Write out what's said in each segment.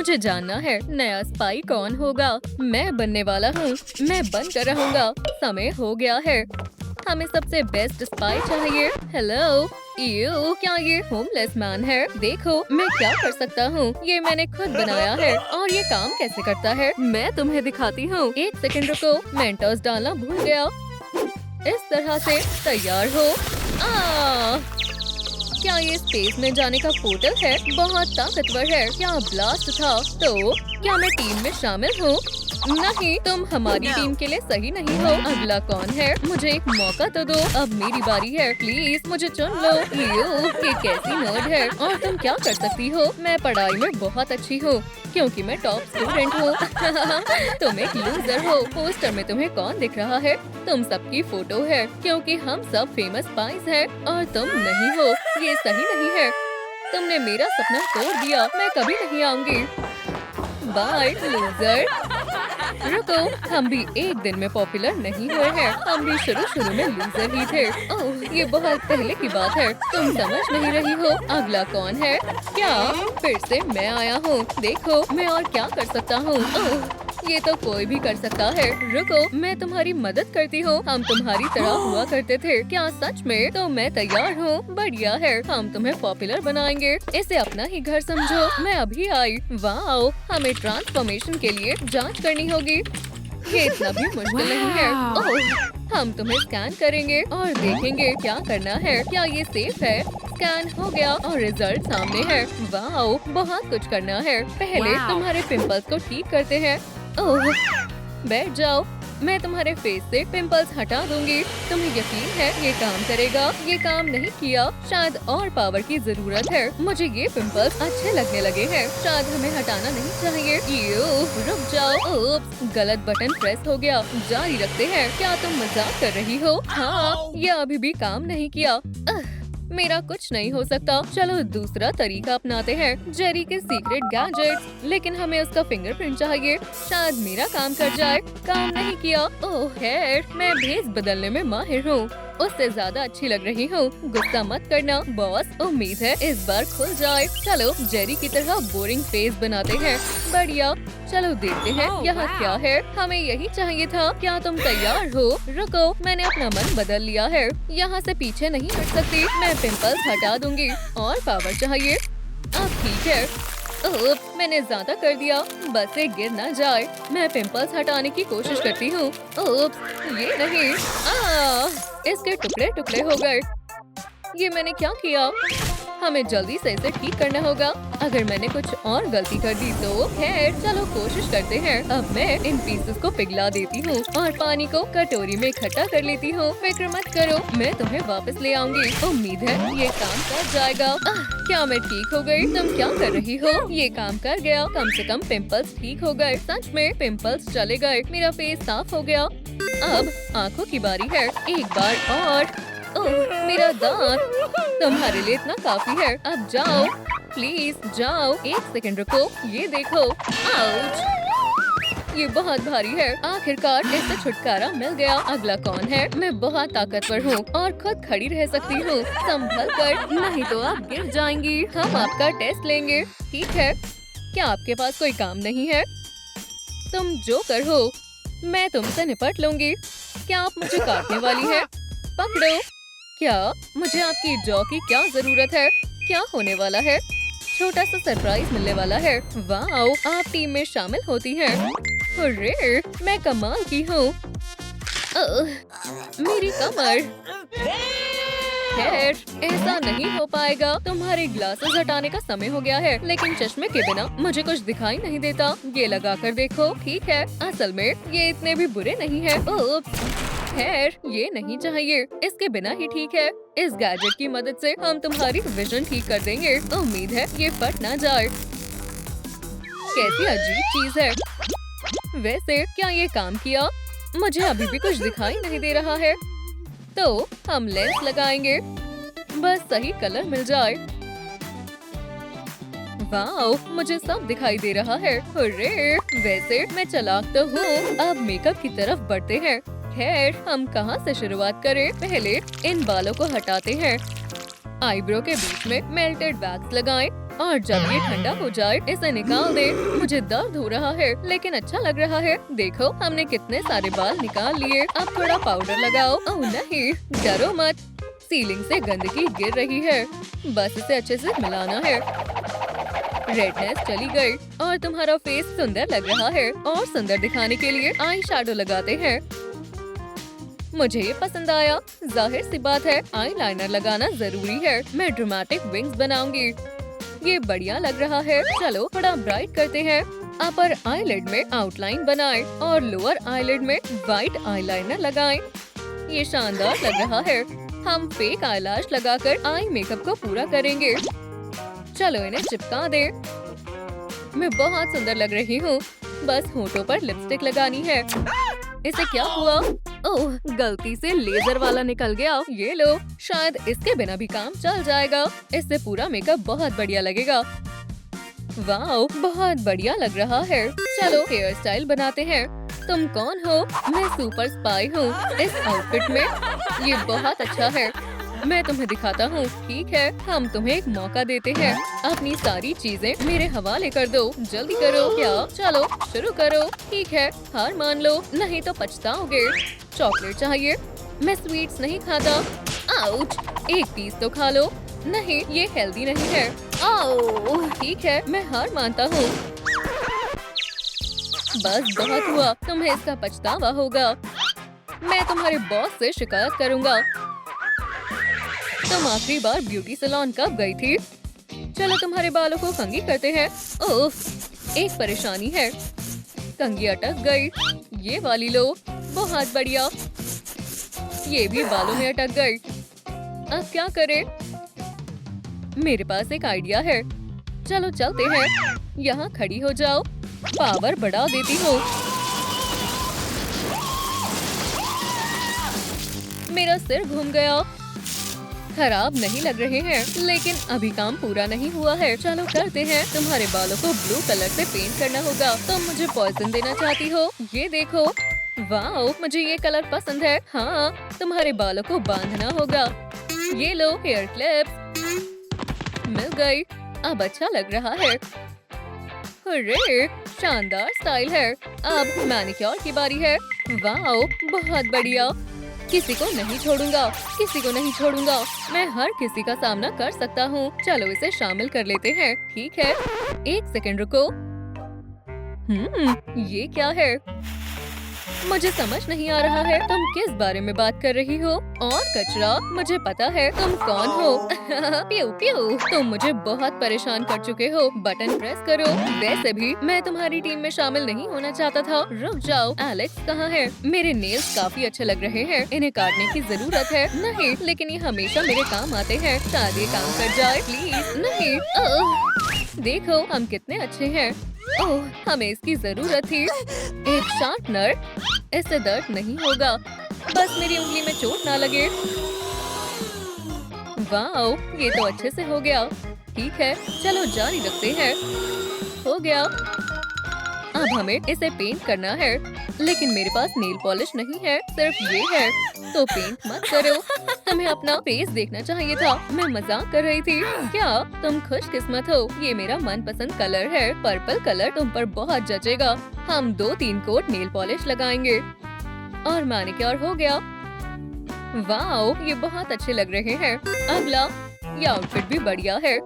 मुझे जानना है नया स्पाई कौन होगा। मैं बनने वाला हूँ। मैं बनकर रहूंगा। समय हो गया है। हमें सबसे बेस्ट स्पाई चाहिए। हेलो, यू क्या ये होमलेस मैन है? देखो मैं क्या कर सकता हूँ। ये मैंने खुद बनाया है और ये काम कैसे करता है मैं तुम्हें दिखाती हूँ। एक सेकंड रुको, मेंटोस डालना भूल गया। इस तरह से तैयार हो। क्या ये स्पेस में जाने का पोर्टल है? बहुत ताकतवर है। क्या ब्लास्ट था? तो क्या मैं टीम में शामिल हूँ? नहीं, तुम हमारी टीम के लिए सही नहीं हो। अगला कौन है? मुझे एक मौका तो दो। अब मेरी बारी है। प्लीज मुझे चुन लो। ये कैसी नर्ड है। और तुम क्या कर सकती हो? मैं पढ़ाई में बहुत अच्छी हूँ क्योंकि मैं टॉप स्टूडेंट हूँ। तुम एक लूजर हो। पोस्टर में तुम्हें कौन दिख रहा है? तुम सबकी फोटो है क्योंकि हम सब फेमस स्पाइस हैं और तुम नहीं हो। ये सही नहीं है। तुमने मेरा सपना तोड़ दिया। मैं कभी नहीं आऊंगी। Bye loser. रुको, हम भी एक दिन में पॉपुलर नहीं हुए हैं। हम भी शुरू में लूजर ही थे। ओह, ये बहुत पहले की बात है। तुम समझ नहीं रही हो। अगला कौन है? क्या फिर से मैं आया हूँ? देखो मैं और क्या कर सकता हूँ। ओह, ये तो कोई भी कर सकता है। रुको, मैं तुम्हारी मदद करती हूँ। हम तुम्हारी तरह हुआ करते थे। क्या सच में? तो मैं तैयार हूँ। बढ़िया है। हम तुम्हें पॉपुलर बनाएंगे। इसे अपना ही घर समझो। मैं अभी आई। वाओ, हमें ट्रांसफॉर्मेशन के लिए जांच करनी होगी। ये इतना भी मुश्किल नहीं है। ओह, हम तुम्हें स्कैन करेंगे और देखेंगे क्या करना है। क्या ये सेफ है? स्कैन हो गया और रिजल्ट सामने है। वाओ, बहुत कुछ करना है। पहले तुम्हारे पिंपल्स को ठीक करते हैं। ओह, बैठ जाओ। मैं तुम्हारे फेस से पिंपल्स हटा दूंगी। तुम्हें यकीन है ये काम करेगा? ये काम नहीं किया। शायद और पावर की जरूरत है। मुझे ये पिंपल्स अच्छे लगने लगे हैं। शायद हमें हटाना नहीं चाहिए। रुक जाओ। ओप्स, गलत बटन प्रेस हो गया। जारी रखते हैं। क्या तुम मजाक कर रही हो? हाँ, ये अभी भी काम नहीं किया। मेरा कुछ नहीं हो सकता। चलो दूसरा तरीका अपनाते हैं। जेरी के सीक्रेट गैजेट्स, लेकिन हमें उसका फिंगरप्रिंट चाहिए। शायद मेरा काम कर जाए। काम नहीं किया। ओह खैर, मैं भेस बदलने में माहिर हूँ। उससे ज्यादा अच्छी लग रही हूँ। गुस्सा मत करना बॉस। उम्मीद है इस बार खुल जाए। चलो जेरी की तरह बोरिंग फेस बनाते हैं। बढ़िया, चलो देखते हैं यहाँ क्या है। हमें यही चाहिए था। क्या तुम तैयार हो? रुको, मैंने अपना मन बदल लिया है। यहाँ से पीछे नहीं हट सकती। मैं पिंपल्स हटा दूंगी और पावर चाहिए। अब ठीक है। ओह, मैंने ज्यादा कर दिया। बस से गिर ना जाए। मैं पिंपल्स हटाने की कोशिश करती हूँ। ओह, ये नहीं। इसके टुकड़े टुकड़े हो गए। ये मैंने क्या किया? हमें जल्दी से इसे ठीक करना होगा। अगर मैंने कुछ और गलती कर दी तो खैर, चलो कोशिश करते हैं। अब मैं इन पीसेस को पिघला देती हूँ और पानी को कटोरी में इकट्ठा कर लेती हूँ। फिक्र मत करो, मैं तुम्हें वापस ले आऊंगी। उम्मीद है ये काम कर जाएगा। क्या मैं ठीक हो गई? तुम क्या कर रही हो? ये काम कर गया। कम से कम पिंपल्स ठीक हो गए। सच में पिंपल्स चले गए। मेरा फेस साफ हो गया। अब आँखों की बारी है। एक बार और। ओह, मेरा दांत। तुम्हारे लिए इतना काफी है। अब जाओ, प्लीज जाओ। एक सेकंड रुको, ये देखो। आउच, ये बहुत भारी है। आखिरकार इससे छुटकारा मिल गया। अगला कौन है? मैं बहुत ताकतवर हूँ और खुद खड़ी रह सकती हूँ। संभल कर, नहीं तो आप गिर जाएंगी। हम आपका टेस्ट लेंगे। ठीक है, क्या आपके पास कोई काम नहीं है? तुम जोकर हो। मैं तुमसे निपट लूंगी। क्या आप मुझे काटने वाली है? पकड़ो। क्या मुझे आपकी जॉ की क्या जरूरत है? क्या होने वाला है? छोटा सा सरप्राइज मिलने वाला है। वाओ, आप टीम में शामिल होती हैं। हुर्रे, मैं कमाल की हूँ। मेरी कमर। खैर, ऐसा नहीं हो पाएगा। तुम्हारे ग्लासेस हटाने का समय हो गया है, लेकिन चश्मे के बिना मुझे कुछ दिखाई नहीं देता। ये लगा कर देखो। ठीक है, असल में ये इतने भी बुरे नहीं है। खैर, ये नहीं चाहिए। इसके बिना ही ठीक है। इस गैजेट की मदद से हम तुम्हारी विजन ठीक कर देंगे। उम्मीद है ये फट ना जाए। कैसी अजीब चीज है। वैसे क्या ये काम किया? मुझे अभी भी कुछ दिखाई नहीं दे रहा है। तो हम लेंस लगाएंगे। बस सही कलर मिल जाए। वाओ, मुझे सब दिखाई दे रहा है। हुर्रे, वैसे मैं चालाक तो हूँ। अब मेकअप की तरफ बढ़ते हैं। खैर, हम कहाँ से शुरुआत करें? पहले इन बालों को हटाते हैं। आईब्रो के बीच में मेल्टेड वैक्स लगाएं और जब ये ठंडा हो जाए इसे निकाल दे। मुझे दर्द हो रहा है लेकिन अच्छा लग रहा है। देखो हमने कितने सारे बाल निकाल लिए। अब थोड़ा पाउडर लगाओ। ओह नहीं, डरो मत, सीलिंग से गंदगी गिर रही है, बस इसे अच्छे से मिलाना है। रेडनेस चली गई और तुम्हारा फेस सुंदर लग रहा है। और सुंदर दिखाने के लिए आई शैडो लगाते हैं। मुझे ये पसंद आया। जाहिर सी बात है आई लाइनर लगाना जरूरी है। मैं ड्रामेटिक विंग्स बनाऊंगी। ये बढ़िया लग रहा है। चलो थोड़ा ब्राइट करते हैं। अपर आईलिड में आउटलाइन बनाएं और लोअर आईलिड में व्हाइट आईलाइनर लगाएं। ये शानदार लग रहा है। हम फेक आईलैश लगाकर आई मेकअप को पूरा करेंगे। चलो इन्हें चिपका दे। मैं बहुत सुंदर लग रही हूँ। बस होठों पर लिपस्टिक लगानी है। इसे क्या हुआ? ओह, गलती से लेजर वाला निकल गया। ये लो, शायद इसके बिना भी काम चल जाएगा। इससे पूरा मेकअप बहुत बढ़िया लगेगा। वाओ, बहुत बढ़िया लग रहा है। चलो हेयर स्टाइल बनाते हैं। तुम कौन हो? मैं सुपर स्पाई हूँ इस आउटफिट में। ये बहुत अच्छा है। मैं तुम्हें दिखाता हूँ। ठीक है, हम तुम्हें एक मौका देते हैं। अपनी सारी चीजें मेरे हवाले कर दो। जल्दी करो। क्या? चलो शुरू करो। ठीक है, हार मान लो, नहीं तो पछताओगे। चॉकलेट चाहिए? मैं स्वीट्स नहीं खाता। आउच, एक पीस तो खा लो। नहीं, ये हेल्दी नहीं है। आओ, ठीक है, मैं हार मानता हूँ। बस बहुत हुआ, तुम्हें इसका पछतावा होगा। मैं तुम्हारे बॉस से शिकायत करूँगा। तुम आखिरी बार ब्यूटी सैलून कब गई थी? चलो तुम्हारे बालों को कंघी करते हैं। ओह, एक परेशानी है, कंघी अटक गई। ये वाली लो, बहुत बढ़िया। ये भी बालों में अटक गई। अब क्या करें? मेरे पास एक आइडिया है। चलो चलते हैं। यहाँ खड़ी हो जाओ। पावर बढ़ा देती हूँ। मेरा सिर घूम गया। खराब नहीं लग रहे हैं, लेकिन अभी काम पूरा नहीं हुआ है। चलो करते हैं। तुम्हारे बालों को ब्लू कलर से पेंट करना होगा। तुम मुझे पॉइजन देना चाहती हो? ये देखो। वाओ, मुझे ये कलर पसंद है। हाँ, तुम्हारे बालों को बांधना होगा। ये लो हेयर क्लिप्स। मिल गई। अब अच्छा लग रहा है। अरे, शानदार स्टाइल है। अब मैनिक्योर की बारी है। वाओ, बहुत बढ़िया। किसी को नहीं छोड़ूंगा, किसी को नहीं छोड़ूंगा। मैं हर किसी का सामना कर सकता हूँ। चलो इसे शामिल कर लेते हैं। ठीक है, एक सेकंड रुको। ये क्या है? मुझे समझ नहीं आ रहा है तुम किस बारे में बात कर रही हो। और कचरा, मुझे पता है तुम कौन हो। प्यू प्यू, तुम मुझे बहुत परेशान कर चुके हो। बटन प्रेस करो। वैसे भी मैं तुम्हारी टीम में शामिल नहीं होना चाहता था। रुक जाओ, एलेक्स कहाँ है? मेरे नेल्स काफी अच्छे लग रहे हैं। इन्हें काटने की जरूरत है। नहीं, लेकिन ये हमेशा मेरे काम आते हैं। शायद ये काम कर जाए। प्लीज नहीं। देखो हम कितने अच्छे हैं। ओह, हमें इसकी जरूरत थी। एक शार्पनर। इससे दर्द नहीं होगा। बस मेरी उंगली में चोट ना लगे। वाओ, ये तो अच्छे से हो गया। ठीक है, चलो जारी रखते हैं। हो गया। अब हमें इसे पेंट करना है, लेकिन मेरे पास नेल पॉलिश नहीं है, सिर्फ ये है। तो पेंट मत करो। तुम्हें अपना फेस देखना चाहिए था। मैं मजाक कर रही थी। क्या तुम खुशकिस्मत हो? ये मेरा मनपसंद कलर है। पर्पल कलर तुम पर बहुत जचेगा। हम 2-3 कोट नेल पॉलिश लगाएंगे और मैनिक्योर हो गया। वाओ, ये बहुत अच्छे लग रहे हैं। अगला, ये आउटफिट भी बढ़िया है।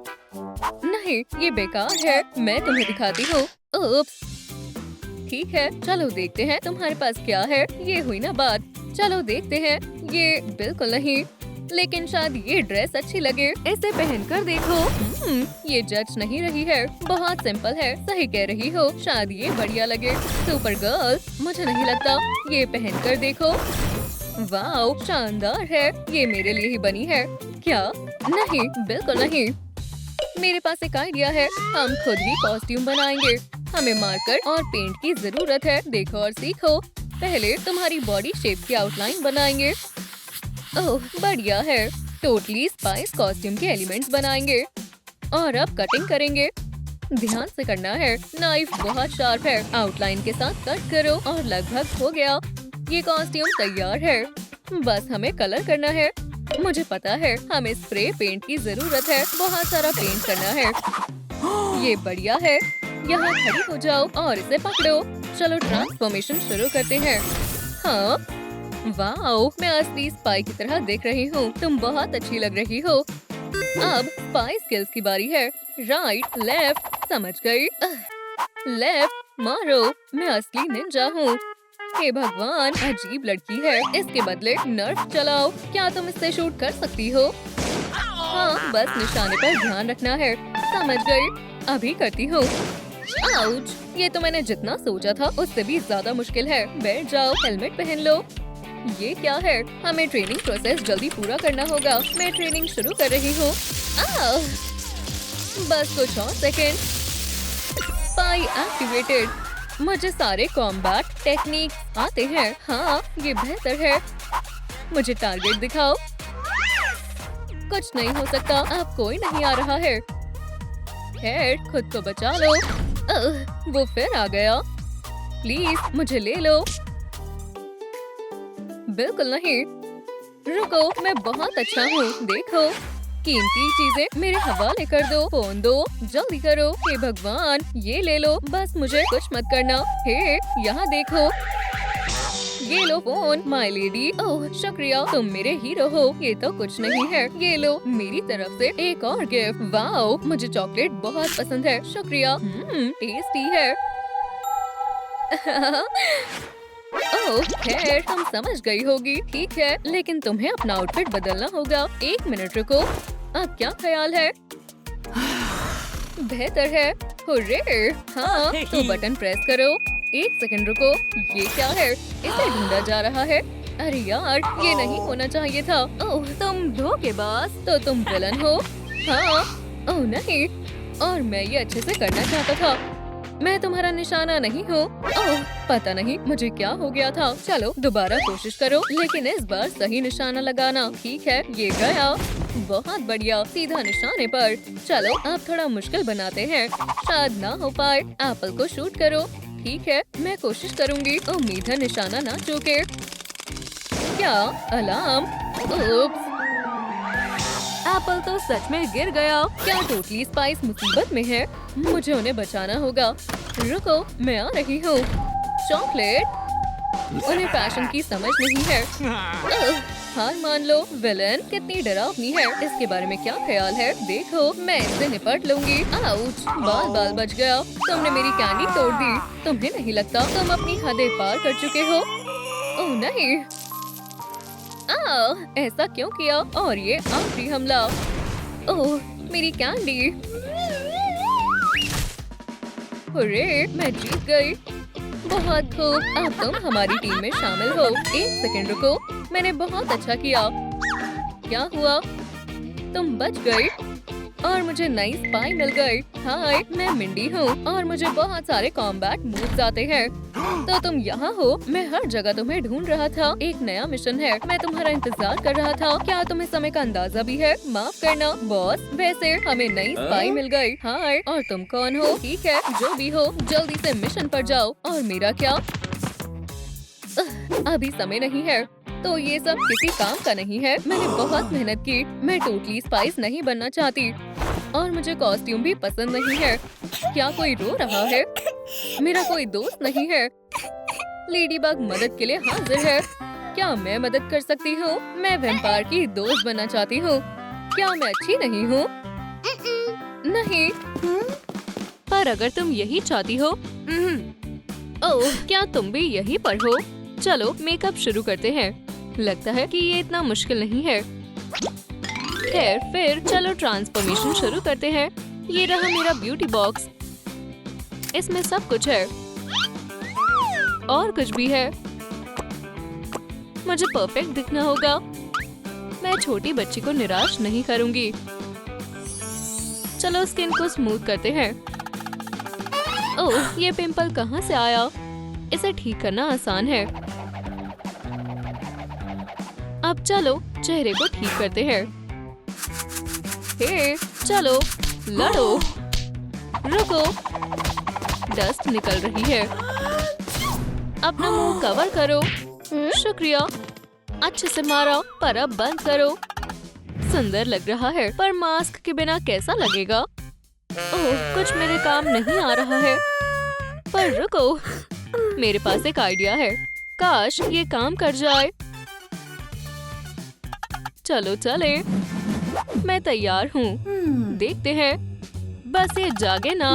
नहीं, ये बेकार है। मैं तुम्हें दिखाती हूँ। उप्स। ठीक है, चलो देखते हैं तुम्हारे पास क्या है। ये हुई ना बात। चलो देखते हैं। ये बिल्कुल नहीं, लेकिन शायद ये ड्रेस अच्छी लगे। इसे पहनकर देखो। ये जज नहीं रही है। बहुत सिंपल है। सही कह रही हो, शायद ये बढ़िया लगे। सुपर गर्ल, मुझे नहीं लगता। ये पहनकर देखो। वाओ, शानदार है। ये मेरे लिए ही बनी है। क्या? नहीं, बिल्कुल नहीं। मेरे पास एक आइडिया है। हम खुद ही कॉस्ट्यूम बनाएंगे। हमें मार्कर और पेंट की जरूरत है। देखो और सीखो। पहले तुम्हारी बॉडी शेप की आउटलाइन बनाएंगे। ओह, बढ़िया है। टोटली स्पाइस कॉस्ट्यूम के एलिमेंट्स बनाएंगे। और अब कटिंग करेंगे। ध्यान से करना है। नाइफ बहुत शार्प है। आउटलाइन के साथ कट करो और लगभग हो गया। ये कॉस्ट्यूम तैयार है। बस हमें कलर करना है। मुझे पता है, हमें स्प्रे पेंट की जरूरत है। बहुत सारा पेंट करना है। ये बढ़िया है। यहाँ खड़ी हो जाओ और इसे पकड़ो। चलो ट्रांसफॉर्मेशन शुरू करते हैं। हाँ, वाओ, मैं असली स्पाई की तरह दिख रही हूँ। तुम बहुत अच्छी लग रही हो। अब स्पाई स्किल्स की बारी है। राइट, लेफ्ट, समझ गई। लेफ्ट, मारो। मैं असली निंजा हूँ। हे भगवान, अजीब लड़की है। इसके बदले नर्फ चलाओ। क्या तुम इससे शूट कर सकती हो? हाँ, बस निशाने पर ध्यान रखना है। समझ गई, अभी करती हूँ। आउच! ये तो मैंने जितना सोचा था उससे भी ज्यादा मुश्किल है। बैठ जाओ, हेलमेट पहन लो। ये क्या है? हमें ट्रेनिंग प्रोसेस जल्दी पूरा करना होगा। मैं ट्रेनिंग शुरू कर रही हूँ। बस कुछ और सेकेंड। Spy activated. मुझे सारे कॉम्बैट टेक्निक्स आते हैं। हाँ, ये बेहतर है। मुझे टारगेट दिखाओ। कुछ नहीं हो सकता। अब कोई नहीं आ रहा है। खैर, खुद को बचा लो। वो फिर आ गया। प्लीज मुझे ले लो। बिल्कुल नहीं। रुको, मैं बहुत अच्छा हूँ। देखो, कीमती चीजें मेरे हवाले कर दो। फोन दो, जल्दी करो। हे भगवान, ये ले लो। बस मुझे कुछ मत करना। हे, यहाँ देखो। ये लो फोन, माय लेडी। ओह, शुक्रिया, तुम मेरे हीरो हो। ये तो कुछ नहीं है। ये लो, मेरी तरफ से एक और गिफ्ट। वाओ, मुझे चॉकलेट बहुत पसंद है। शुक्रिया। टेस्टी है। ओह, खैर, तुम समझ गई होगी। ठीक है, लेकिन तुम्हें अपना आउटफिट बदलना होगा। 1 मिनट रुको। अब क्या ख्याल है? बेहतर है। हुर्रे! हाँ, तो बटन प्रेस करो। 1 सेकंड रुको। ये क्या है? इसे ढूंढा जा रहा है। अरे यार, ये नहीं होना चाहिए था। ओह, तुम धोखेबाज। तो तुम विलन हो? हाँ। ओह नहीं, और मैं ये अच्छे से करना चाहता था। मैं तुम्हारा निशाना नहीं हूँ। ओह, पता नहीं मुझे क्या हो गया था। चलो दोबारा कोशिश करो, लेकिन इस बार सही निशाना लगाना। ठीक है, ये गया। बहुत बढ़िया, सीधा निशाने पर। चलो अब थोड़ा मुश्किल बनाते हैं। शायद ना हो पाए। एप्पल को शूट करो। ठीक है, मैं कोशिश करूँगी। उम्मीद है निशाना ना चूके। क्या? अलार्म? ओप्स! एप्पल तो सच में गिर गया। क्या टोटली स्पाइस मुसीबत में है? मुझे उन्हें बचाना होगा। रुको, मैं आ रही हूँ। चॉकलेट? उन्हें फैशन की समझ नहीं है। हार मान लो। विलन कितनी डरावनी है। इसके बारे में क्या ख्याल है? देखो, मैं इससे निपट लूंगी। आउच! बाल बच गया। तुमने मेरी कैंडी तोड़ दी। तुम्हें नहीं लगता तुम अपनी हदें पार कर चुके हो? ओह नहीं, ऐसा क्यों किया? और ये आखिरी हमला। ओह, मेरी कैंडी। हुर्रे, मैं जीत गई। बहुत खूब, अब तुम हमारी टीम में शामिल हो। 1 सेकंड रुको, मैंने बहुत अच्छा किया। क्या हुआ? तुम बच गई और मुझे नई स्पाई मिल गई। हाय, मैं मिंडी हूँ और मुझे बहुत सारे कॉम्बैट मूव्स आते हैं। तो तुम यहाँ हो? मैं हर जगह तुम्हें ढूंढ रहा था। एक नया मिशन है, मैं तुम्हारा इंतजार कर रहा था। क्या तुम्हें समय का अंदाजा भी है? माफ करना बॉस, वैसे हमें नई स्पाई मिल गई। हाय, और तुम कौन हो? ठीक है, जो भी हो, जल्दी से मिशन पर जाओ। और मेरा क्या? अभी समय नहीं है। तो ये सब किसी काम का नहीं है। मैंने बहुत मेहनत की। मैं टोटली स्पाइस नहीं बनना चाहती और मुझे कॉस्ट्यूम भी पसंद नहीं है। क्या कोई रो रहा है? मेरा कोई दोस्त नहीं है। लेडीबग मदद के लिए हाजिर है। क्या मैं मदद कर सकती हूँ? मैं वैम्पायर की दोस्त बनना चाहती हूँ। क्या मैं अच्छी नहीं हूँ? नहीं, पर अगर तुम यही चाहती हो। ओह, क्या तुम भी यहीं पर हो? चलो मेकअप शुरू करते हैं। लगता है कि ये इतना मुश्किल नहीं है। खैर, फिर चलो ट्रांसफॉर्मेशन शुरू करते हैं। ये रहा मेरा ब्यूटी बॉक्स। इसमें सब कुछ है और कुछ भी है। मुझे परफेक्ट दिखना होगा। मैं छोटी बच्ची को निराश नहीं करूंगी। चलो स्किन को स्मूथ करते हैं। ओह, ये पिंपल कहाँ से आया? इसे ठीक करना आसान है। अब चलो चेहरे को ठीक करते हैं। हे, चलो लड़ो। रुको, डस्ट निकल रही है। अपना मुंह कवर करो। शुक्रिया, अच्छे से मारा, पर अब बंद करो। सुंदर लग रहा है, पर मास्क के बिना कैसा लगेगा? ओह, कुछ मेरे काम नहीं आ रहा है। पर रुको, मेरे पास एक आइडिया है। काश ये काम कर जाए। चलो चले, मैं तैयार हूँ। देखते हैं, बस ये जागे ना।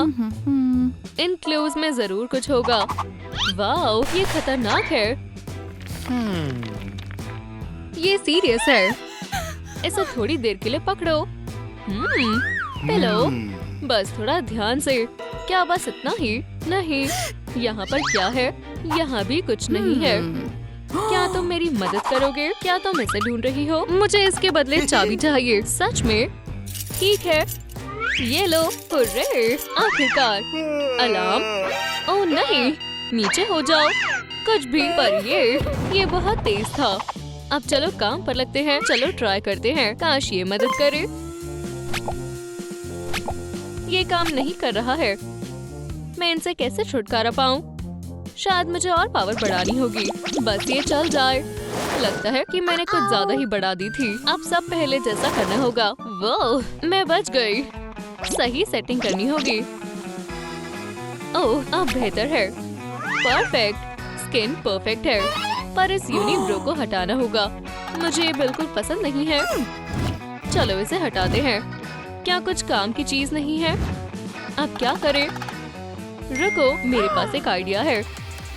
इन क्लूज में जरूर कुछ होगा। वाह, ये खतरनाक है। ये सीरियस है। इसे थोड़ी देर के लिए पकड़ो। हेलो, बस थोड़ा ध्यान से। क्या बस इतना ही? नहीं, यहाँ पर क्या है? यहाँ भी कुछ नहीं है। क्या तुम मेरी मदद करोगे? क्या तुम इसे ढूंढ रही हो? मुझे इसके बदले चाबी चाहिए। सच में? ठीक है, ये लो। हुर्रे, आखिरकार। अलार्म? ओह नहीं, नीचे हो जाओ। कुछ भी, पर ये बहुत तेज था। अब चलो काम पर लगते हैं। चलो ट्राई करते हैं। काश ये मदद करे। ये काम नहीं कर रहा है। मैं इनसे कैसे छुटकारा पाऊं? शायद मुझे और पावर बढ़ानी होगी। बस ये चल जाए। लगता है कि मैंने कुछ ज्यादा ही बढ़ा दी थी। अब सब पहले जैसा करना होगा। वो मैं बच गई। सही सेटिंग करनी होगी। ओह, अब बेहतर है। परफेक्ट, स्किन परफेक्ट है। पर इस यूनिब्रो को हटाना होगा। मुझे ये बिल्कुल पसंद नहीं है। चलो इसे हटाते हैं। क्या कुछ काम की चीज नहीं है? अब क्या करें? रुको, मेरे पास एक आइडिया है।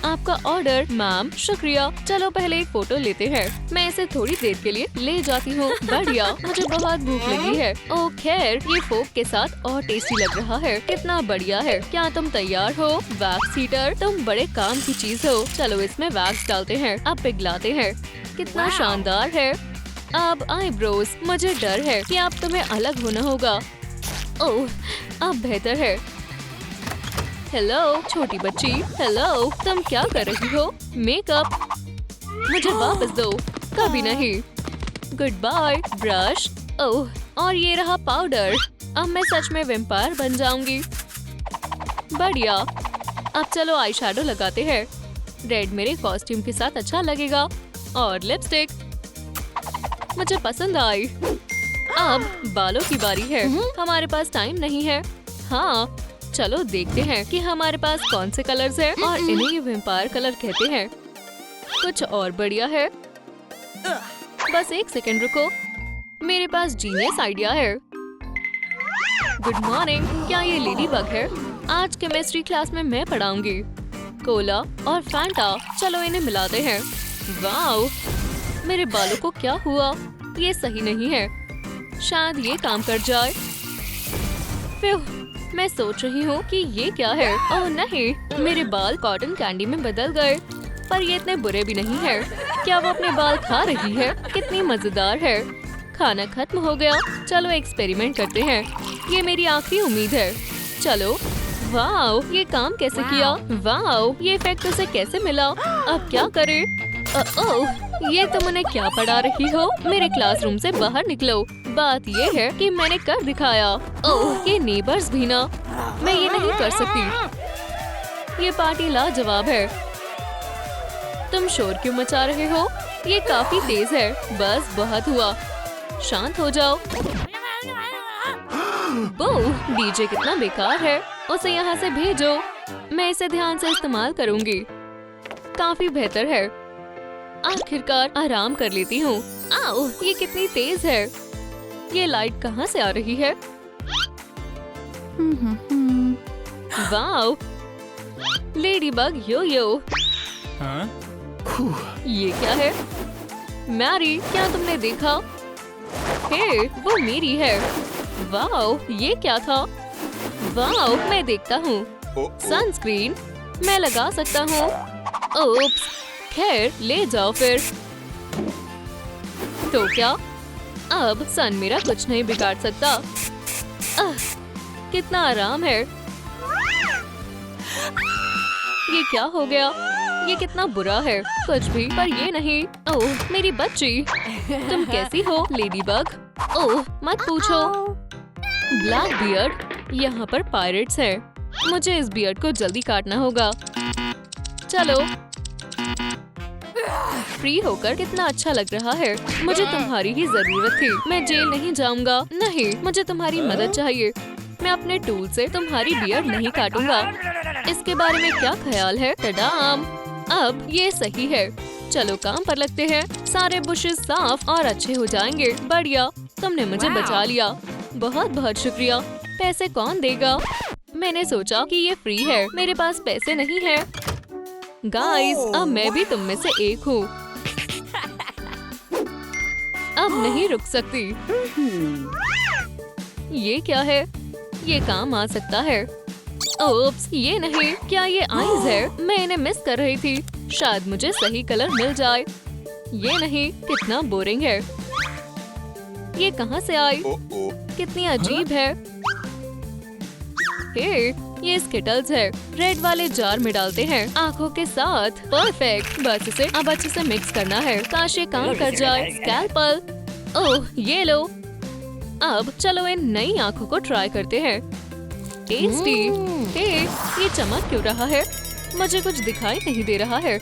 आपका ऑर्डर मैम। शुक्रिया। चलो पहले एक फोटो लेते हैं। मैं इसे थोड़ी देर के लिए ले जाती हूँ। बढ़िया, मुझे बहुत भूख लगी है। ओह खैर, ये फोक के साथ और टेस्टी लग रहा है। कितना बढ़िया है। क्या तुम तैयार हो? वैक्स हीटर, तुम बड़े काम की चीज हो। चलो इसमें वैक्स डालते हैं। अब पिघलाते हैं। कितना शानदार है। अब आईब्रोज। मुझे डर है कि अब तुम्हें अलग होना होगा। ओह, अब बेहतर है। हेलो छोटी बच्ची। हेलो, तुम क्या कर रही हो? मेकअप मुझे वापस दो। कभी नहीं। Good bye. ब्रश। ओह, और ये रहा पाउडर। अब मैं सच में वैम्पायर बन जाऊंगी। बढ़िया। अब चलो आई शैडो लगाते हैं। रेड मेरे कॉस्ट्यूम के साथ अच्छा लगेगा। और लिपस्टिक मुझे पसंद आई। अब बालों की बारी है। हमारे पास टाइम नहीं है। हाँ, चलो देखते हैं कि हमारे पास कौन से कलर्स हैं और इन्हें ये वैम्पायर कलर कहते हैं। कुछ और बढ़िया है। बस एक सेकंड रुको, मेरे पास जीनियस आइडिया है। Good morning. क्या ये लेडी बग है? आज केमिस्ट्री क्लास में मैं पढ़ाऊंगी। कोला और फैंटा। चलो इन्हें मिलाते हैं। वाओ, मेरे बालों को क्या हुआ? ये सही नहीं है। शायद ये काम कर जाए। मैं सोच रही हूँ कि ये क्या है। ओह नहीं, मेरे बाल कॉटन कैंडी में बदल गए। पर ये इतने बुरे भी नहीं है। क्या वो अपने बाल खा रही है? कितनी मजेदार है। खाना खत्म हो गया। चलो एक्सपेरिमेंट करते हैं। ये मेरी आखिरी उम्मीद है। चलो। वाओ, ये काम कैसे किया? वाओ, ये इफेक्ट उसे कैसे मिला? अब क्या करे? ओह, ये तुम उन्हें क्या पढ़ा रही हो? मेरे क्लासरूम से बाहर निकलो। बात ये है कि मैंने कर दिखाया। ओह, ये नेबर्स भी ना। मैं ये नहीं कर सकती। ये पार्टी लाजवाब है। तुम शोर क्यों मचा रहे हो? ये काफी तेज है। बस बहुत हुआ। शांत हो जाओ। वो डीजे कितना बेकार है। उसे यहाँ से भेजो। मैं इसे ध्यान से इस्तेमाल करूँगी। काफी बेहतर है। आखिरकार आराम कर लेती हूँ। आओ, ये कितनी तेज है। ये लाइट कहाँ से आ रही है? वाओ, लेडी बग यो यो। ये क्या है? मैरी, क्या तुमने देखा? हे, वो मेरी है। वाओ, ये क्या था? वाओ, मैं देखता हूँ। सनस्क्रीन मैं लगा सकता हूँ। ओप्स, खैर ले जाओ फिर। तो क्या अब सन मेरा कुछ नहीं बिगाड़ सकता। कितना आराम है। ये क्या हो गया? ये कितना बुरा है। कुछ भी, पर ये नहीं। ओह मेरी बच्ची, तुम कैसी हो लेडी बग? ओह मत पूछो। ब्लैक बियर्ड, यहाँ पर पायरेट्स हैं। मुझे इस बियर्ड को जल्दी काटना होगा। चलो। फ्री होकर कितना अच्छा लग रहा है। मुझे तुम्हारी ही जरूरत थी। मैं जेल नहीं जाऊंगा। नहीं, मुझे तुम्हारी मदद चाहिए। मैं अपने टूल से तुम्हारी बियर्ड नहीं काटूंगा। इसके बारे में क्या ख्याल है? टडाम! अब ये सही है। चलो काम पर लगते हैं। सारे बुशेस साफ और अच्छे हो जाएंगे। बढ़िया, तुमने मुझे बचा लिया। बहुत बहुत शुक्रिया। पैसे कौन देगा? मैंने सोचा कि ये फ्री है। मेरे पास पैसे नहीं है। गाइस, अब मैं भी तुम में से एक हूँ। अब नहीं रुक सकती। ये क्या है? ये काम आ सकता है। ओप्स, ये नहीं। क्या ये आईज है? मैं इन्हें मिस कर रही थी। शायद मुझे सही कलर मिल जाए। ये नहीं, कितना बोरिंग है। ये कहाँ से आई? कितनी अजीब है। हे, ये स्किटल्स है। रेड वाले जार में डालते हैं आँखों के साथ। परफेक्ट। बस इसे अब अच्छे से मिक्स करना है। काश ये काम कर जाए। स्कैल्पल। ओह, ये लो। अब चलो इन नई आँखों को ट्राई करते हैं। टेस्टी। हे, ये चमक क्यों रहा है? मुझे कुछ दिखाई नहीं दे रहा है।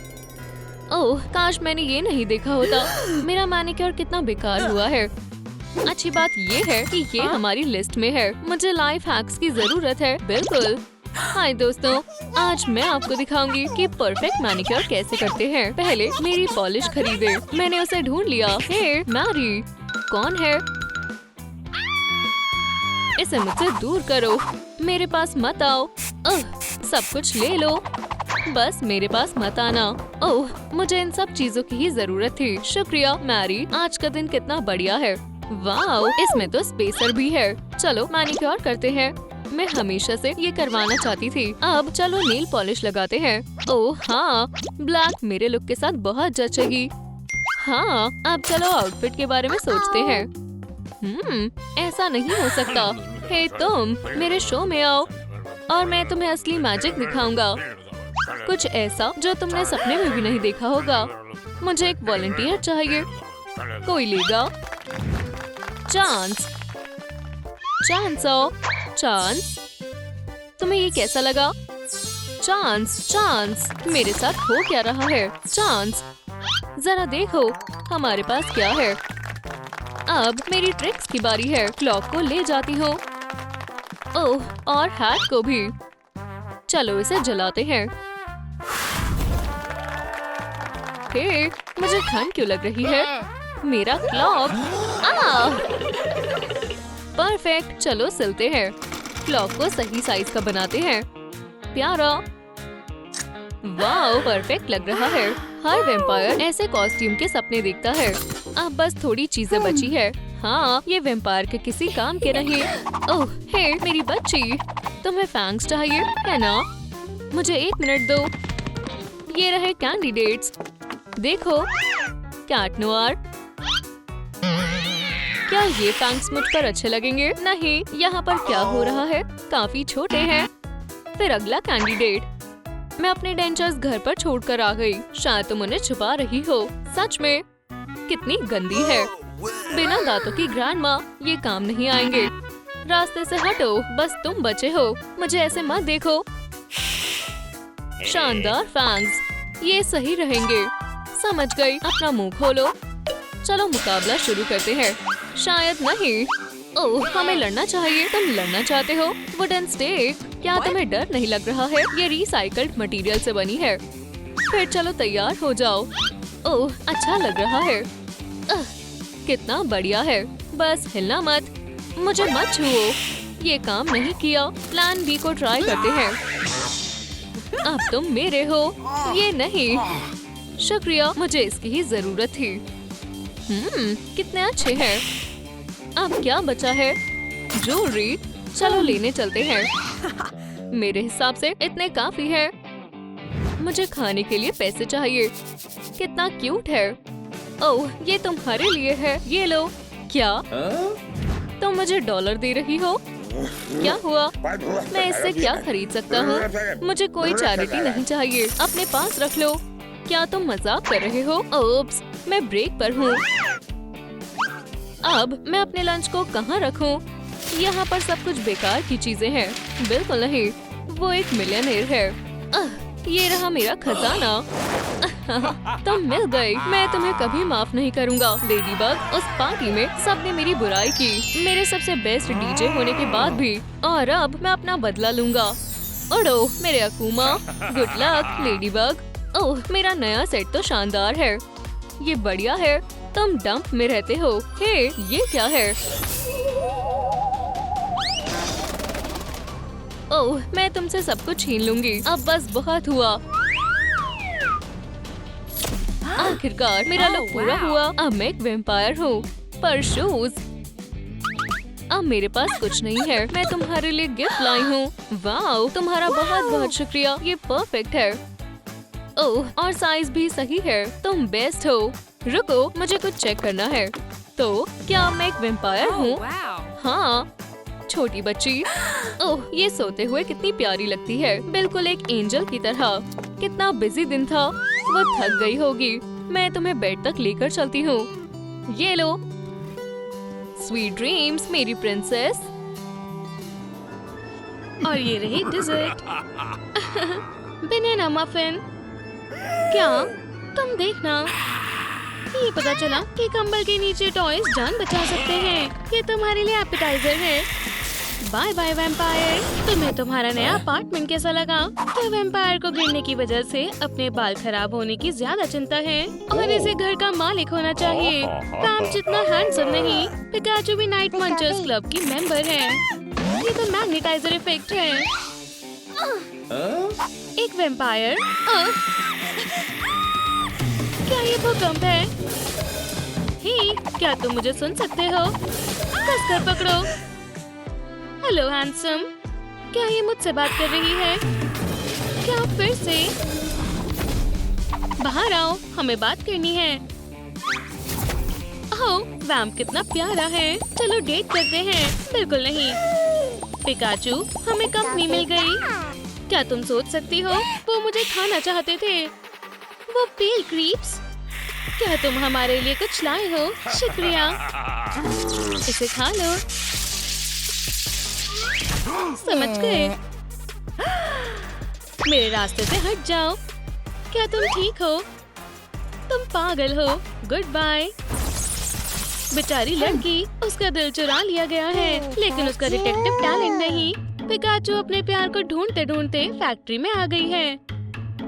ओह, काश मैंने ये नहीं देखा होता। मेरा मैनिक्योर कितना बेकार हुआ है। अच्छी बात ये है कि ये हमारी लिस्ट में है। मुझे लाइफ हैक्स की जरूरत है। बिल्कुल। हाय दोस्तों, आज मैं आपको दिखाऊंगी कि परफेक्ट मैनिक्योर कैसे करते हैं। पहले मेरी पॉलिश खरीदे। मैंने उसे ढूंढ लिया। हे मैरी, कौन है? इसे मुझसे दूर करो। मेरे पास मत आओ। सब कुछ ले लो, बस मेरे पास मत आना। ओह, मुझे इन सब चीजों की ही जरूरत थी। शुक्रिया मैरी। आज का दिन कितना बढ़िया है। वाओ, इसमें तो स्पेसर भी है। चलो मैनिक्योर करते हैं। मैं हमेशा से ये करवाना चाहती थी। अब चलो नेल पॉलिश लगाते हैं। ओह हाँ, ब्लैक मेरे लुक के साथ बहुत जचेगी। हाँ, अब चलो आउटफिट के बारे में सोचते हैं। ऐसा नहीं हो सकता। हे तुम, मेरे शो में आओ और मैं तुम्हें असली मैजिक दिखाऊंगा। कुछ ऐसा जो तुमने सपने में भी नहीं देखा होगा। मुझे एक वॉलंटियर चाहिए। कोई लेगा? चांस। चांस आओ। चांस, तुम्हें ये कैसा लगा? चांस, चांस, मेरे साथ हो क्या रहा है? चांस, जरा देखो हमारे पास क्या है। अब मेरी ट्रिक्स की बारी है। क्लॉक को ले जाती हूँ। ओह, और हैट को भी। चलो इसे जलाते हैं। हे, मुझे ठंड क्यों लग रही है? मेरा क्लॉक। परफेक्ट। चलो सिलते हैं। क्लॉक को सही साइज का बनाते हैं। प्यारा। वाओ, परफेक्ट लग रहा है। हर वेम्पायर ऐसे कॉस्ट्यूम के सपने देखता है। अब बस थोड़ी चीजें बची है। हाँ, ये वेम्पायर के किसी काम के नहीं। ओह, हे मेरी बच्ची, तुम्हें फैंग्स चाहिए है ना? मुझे 1 मिनट दो। ये रहे कैंडिडेट्स। देखो, कैट नोआर। क्या ये फैंग्स मुझ पर अच्छे लगेंगे? नहीं। यहाँ पर क्या हो रहा है? काफी छोटे हैं। फिर अगला कैंडिडेट। मैं अपने डेंचर्स घर पर छोड़कर आ गई। शायद तुम उन्हें छुपा रही हो। सच में? कितनी गंदी है। बिना दांतों की ग्रैंडमा, ये काम नहीं आएंगे। रास्ते से हटो, बस तुम बचे हो। मुझे ऐसे मत देखो। शानदार फैंग्स, ये सही रहेंगे। समझ गई। अपना मुंह खोलो। चलो मुकाबला शुरू करते हैं। शायद नहीं। ओह, हमें लड़ना चाहिए। तुम लड़ना चाहते हो? Wooden stake. क्या तुम्हें डर नहीं लग रहा है? ये रिसाइकल्ड मटेरियल से बनी है। फिर चलो तैयार हो जाओ। ओह, अच्छा लग रहा है। कितना बढ़िया है। बस हिलना मत। मुझे मत छुओ। ये काम नहीं किया। प्लान बी को ट्राई करते हैं। अब तुम मेरे हो। ये नहीं। शुक्रिया, मुझे इसकी ही जरूरत थी। कितने अच्छे हैं। अब क्या बचा है? ज्वेलरी। चलो लेने चलते हैं। मेरे हिसाब से इतने काफी है। मुझे खाने के लिए पैसे चाहिए। कितना क्यूट है। ओह, ये तुम्हारे लिए है। ये लो। क्या तुम मुझे डॉलर दे रही हो? क्या हुआ? मैं इससे क्या खरीद सकता हूँ? मुझे कोई चैरिटी नहीं चाहिए। अपने पास रख लो। क्या तुम मजाक कर रहे हो? ओप्स, मैं ब्रेक पर हूँ। अब मैं अपने लंच को कहाँ रखूँ? यहाँ पर सब कुछ बेकार की चीजें हैं। बिल्कुल नहीं, वो एक मिलियनेयर है। ये रहा मेरा खजाना। तुम मिल गई। मैं तुम्हें कभी माफ नहीं करूँगा लेडीबग। उस पार्टी में सबने मेरी बुराई की, मेरे सबसे बेस्ट डीजे होने के बाद भी। और अब मैं अपना बदला लूंगा। उड़ो मेरे akuma. Good luck Ladybug. Oh मेरा नया सेट तो शानदार है। ये बढ़िया है। तुम डंप में रहते हो। हे ये क्या है? ओह मैं तुमसे सब कुछ छीन लूंगी। अब बस बहुत हुआ। आखिरकार मेरा लुक पूरा हुआ। अब मैं एक वेम्पायर हूँ। पर शूज, अब मेरे पास कुछ नहीं है। मैं तुम्हारे लिए गिफ्ट लाई हूँ। वाओ तुम्हारा बहुत बहुत शुक्रिया। ये परफेक्ट है। ओह और साइज भी सही है। तुम बेस्ट हो। रुको मुझे कुछ चेक करना है। तो क्या मैं एक वेम्पायर हूँ? हाँ छोटी बच्ची। ओह ये सोते हुए कितनी प्यारी लगती है, बिल्कुल एक एंजल की तरह। कितना बिजी दिन था। वो थक गई होगी। मैं तुम्हें बेड तक लेकर चलती हूँ। ये लो। स्वीट ड्रीम्स मेरी प्रिंसेस। और ये रही डिजर्ट। बनाना मफिन। क्या तुम देखना, ये पता चला कि कंबल के नीचे टॉयज जान बचा सकते हैं। ये तुम्हारे लिए एपेटाइजर है। Bye bye vampire. तुम्हें तुम्हारा नया अपार्टमेंट कैसा लगा? क्या वैम्पायर को गिरने की वजह से अपने बाल खराब होने की ज्यादा चिंता है और इसे घर का मालिक होना चाहिए। पैम जितना हैंडसम नहीं। पिकाचू भी नाइट मंचर्स क्लब की मेंबर है। ये तो मैग्नेटाइजर इफेक्ट है। एक वैम्पायर। क्या ये भूकंप है? हे, क्या तुम मुझे सुन सकते हो? कसकर पकड़ो। Hello handsome. क्या ये मुझसे बात कर रही है? क्या आप फिर से? बाहर आओ, हमें बात करनी है। ओह वैम्प कितना प्यारा है। चलो डेट करते हैं। बिल्कुल नहीं। पिकाचू हमें कंपनी मिल गई। क्या तुम सोच सकती हो वो मुझे खाना चाहते थे? वो पेल क्रीप्स। क्या तुम हमारे लिए कुछ लाए हो? शुक्रिया। इसे खा लो। समझ गए। मेरे रास्ते से हट जाओ। क्या तुम ठीक हो? तुम पागल हो। Goodbye. बेचारी लड़की, उसका दिल चुरा लिया गया है, लेकिन उसका डिटेक्टिव टैलेंट नहीं। पिकाचू अपने प्यार को ढूंढते ढूंढते फैक्ट्री में आ गई है।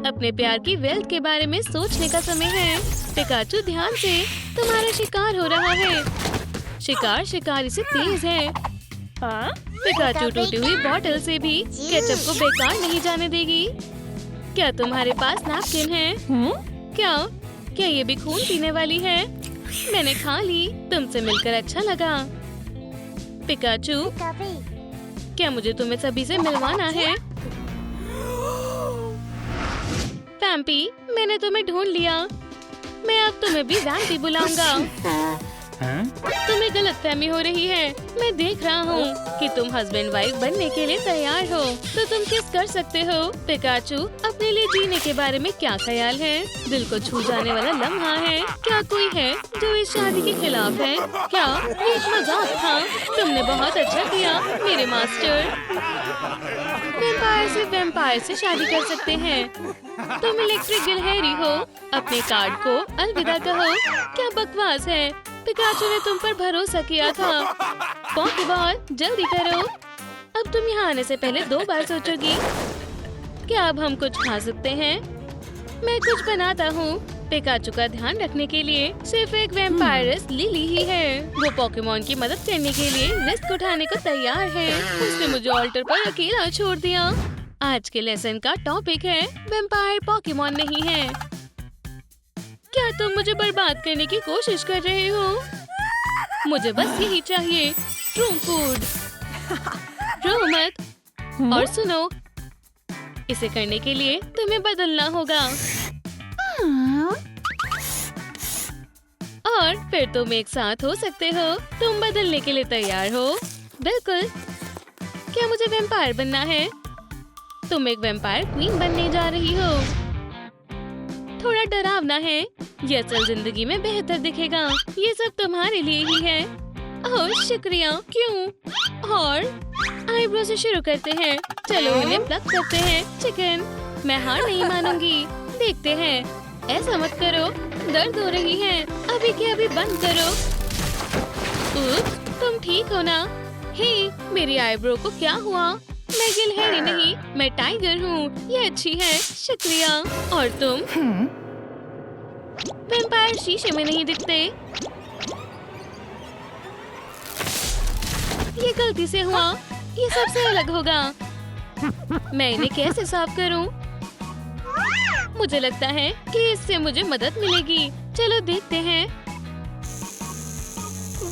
अपने प्यार की वेल्थ के बारे में सोचने का समय है। पिकाचू ध्यान से, तुम्हारा शिकार हो रहा है। शिकार शिकारी से तेज है। पिकाचू टूटी हुई बॉटल से भी केचप को बेकार नहीं जाने देगी। क्या तुम्हारे पास नैपकिन है? क्या ये भी खून पीने वाली है? मैंने खा ली। तुमसे मिलकर अच्छा लगा। पिकाचू क्या मुझे तुम्हें सभी से मिलवाना है? वैम्पी मैंने तुम्हें ढूंढ लिया। मैं अब तुम्हें भी वैम्पी बुलाऊंगा। तुम्हें गलतफहमी हो रही है। मैं देख रहा हूँ कि तुम हस्बैंड वाइफ बनने के लिए तैयार हो, तो तुम किस कर सकते हो? पिकाचू अपने लिए जीने के बारे में क्या ख्याल है? दिल को छू जाने वाला लम्हा है। क्या कोई है जो इस शादी के खिलाफ है? क्या ये एक मजाक था? तुमने बहुत अच्छा किया मेरे मास्टर। वैम्पायर सिर्फ वैम्पायर से शादी कर सकते हैं। तुम इलेक्ट्रिक गिलहरी हो। अपने कार्ड को अलविदा कहो। क्या बकवास है। पिकाचू ने तुम पर भरोसा किया था। पॉकीबॉल जल्दी करो। अब तुम यहाँ आने से पहले 2 बार सोचोगी। क्या अब हम कुछ खा सकते हैं? मैं कुछ बनाता हूँ। पिकाचू का ध्यान रखने के लिए सिर्फ एक वैम्पायरस लिली ही है। वो पोकेमॉन की मदद करने के लिए रिस्क उठाने को तैयार है। उसने मुझे ऑल्टर पर अकेला छोड़ दिया। आज के लेसन का टॉपिक है वैम्पायर पोकेमॉन नहीं है। क्या तुम मुझे बर्बाद करने की कोशिश कर रहे हो? मुझे बस यही चाहिए, ट्रू फूड। रो मत। और सुनो, इसे करने के लिए तुम्हें बदलना होगा। और फिर तुम एक साथ हो सकते हो। तुम बदलने के लिए तैयार हो? बिल्कुल। क्या मुझे वैम्पायर बनना है? तुम एक वैम्पायर क्वीन बनने जा रही हो। थोड़ा डरावना है। ये असल जिंदगी में बेहतर दिखेगा। ये सब तुम्हारे लिए ही है। ओह शुक्रिया। क्यों? और आईब्रो से शुरू करते हैं। चलो इन्हें प्लग करते हैं। चिकन, मैं हार नहीं मानूंगी। देखते हैं। ऐसा मत करो, दर्द हो रही है। अभी के अभी बंद करो। उप्स, तुम ठीक हो ना? हे, मेरी आईब्रो को क्या हुआ? मैं गिलहरी नहीं, मैं टाइगर हूँ। ये अच्छी है, शुक्रिया। और तुम? वैम्पायर शीशे में नहीं दिखते। ये गलती से हुआ। ये सबसे अलग होगा। मैं इन्हें कैसे साफ करूं? मुझे लगता है कि इससे मुझे मदद मिलेगी। चलो देखते हैं।